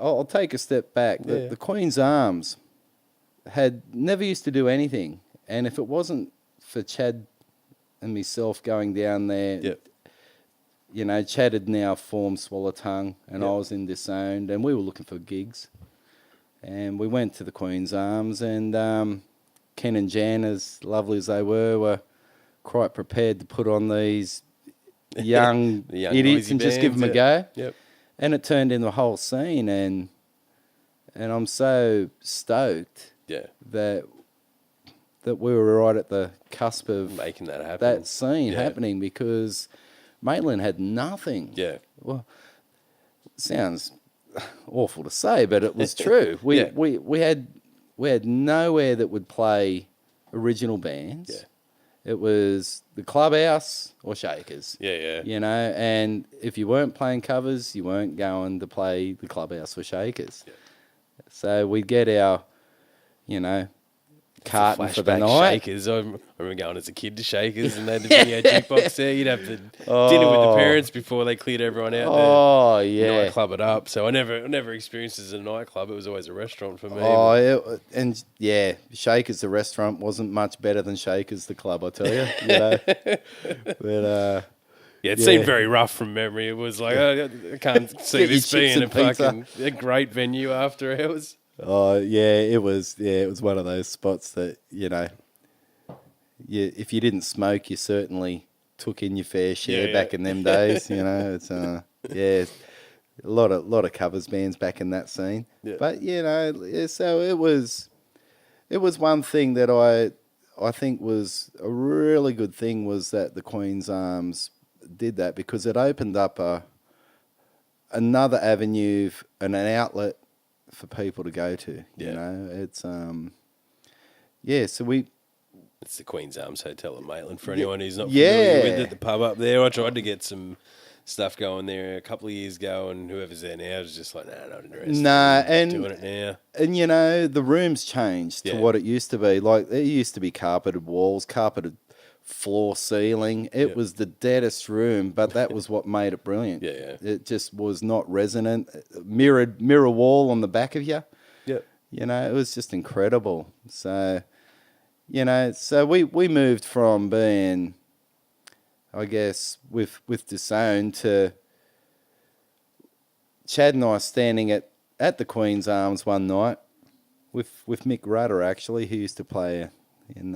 I'll take a step back. The Queen's Arms had never used to do anything, and if it wasn't for Chad and myself going down there, you know, Chad had now formed Swallow-Tongue, and I was in Disowned, and we were looking for gigs, and we went to the Queen's Arms, and Ken and Jan, as lovely as they were quite prepared to put on these young idiots and just give them a go. Yep. And it turned into a whole scene, and I'm so stoked that we were right at the cusp of making that happen. That scene happening, because Maitland had nothing. Yeah. Well, sounds awful to say, but it was true. We had nowhere that would play original bands. Yeah. It was the Clubhouse or Shakers. Yeah. You know, and if you weren't playing covers, you weren't going to play the Clubhouse or Shakers. Yeah. So we'd get our, you know, carton for the night. Shakers. I remember going as a kid to Shakers, and they had the video jukebox there. You'd have to dinner with the parents before they cleared everyone out. Oh, yeah. Nightclub it up. So I never experienced it as a nightclub. It was always a restaurant for me. Shakers the restaurant wasn't much better than Shakers the club, I tell you. You know, but it seemed very rough from memory. It was like I can't see this being a great venue after hours. Oh yeah, it was one of those spots that, you know, if you didn't smoke, you certainly took in your fair share back in them days. You know, it's a lot of covers bands back in that scene. Yeah. But you know, so it was one thing that I think was a really good thing, was that the Queen's Arms did that, because it opened up another avenue and an outlet for people to go to. You know, it's so it's the Queen's Arms Hotel at Maitland, for anyone who's not familiar with it, the pub up there. I tried to get some stuff going there a couple of years ago, and whoever's there now is just like, not interested. And doing it now. And you know, the room's changed to what it used to be. Like, there used to be carpeted walls, carpeted floor, ceiling. It was the deadest room, but that was what made it brilliant. It just was not resonant. Mirror wall on the back of you. You know, it was just incredible. So, you know, we moved from being, I guess, with Disowned, to Chad and I standing at the Queen's Arms one night with Mick Rudder, actually, who used to play in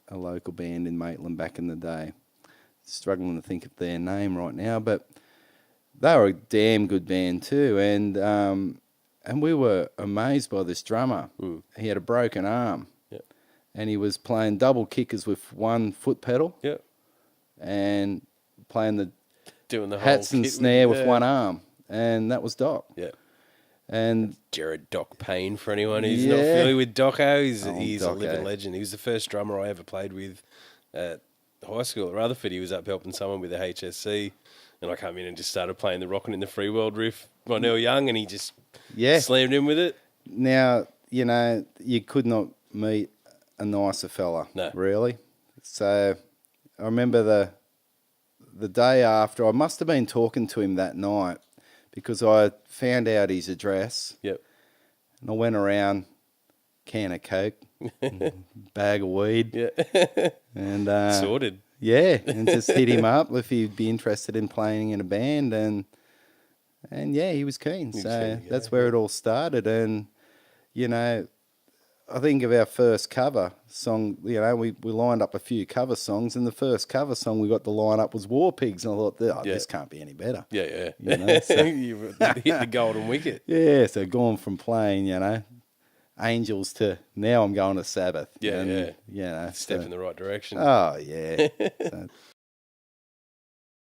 a local band in Maitland back in the day. Struggling to think of their name right now, but they were a damn good band too. And we were amazed by this drummer. He had a broken arm, and he was playing double kickers with one foot pedal, and playing doing the hats and snare with one arm, and that was Doc. And Jared Doc Payne, for anyone who's not familiar with Doco, he's a living legend. He was the first drummer I ever played with at high school at Rutherford. He was up helping someone with a HSC, and I came in and just started playing the Rockin' in the Free World riff by Neil Young, and he just slammed in with it. Now, you know, you could not meet a nicer fella, really. So I remember the day after, I must have been talking to him that night, because I found out his address. And I went around, can of Coke, bag of weed. And sorted. And just hit him up if he'd be interested in playing in a band, and he was keen. So that's where it all started. And, you know, I think of our first cover song, you know, we lined up a few cover songs, and the first cover song we got to line up was War Pigs, and I thought, this can't be any better. You know, so, you hit the golden wicket. So going from playing, you know, Angels to now I'm going to Sabbath. You know, step in the right direction. Oh, yeah. So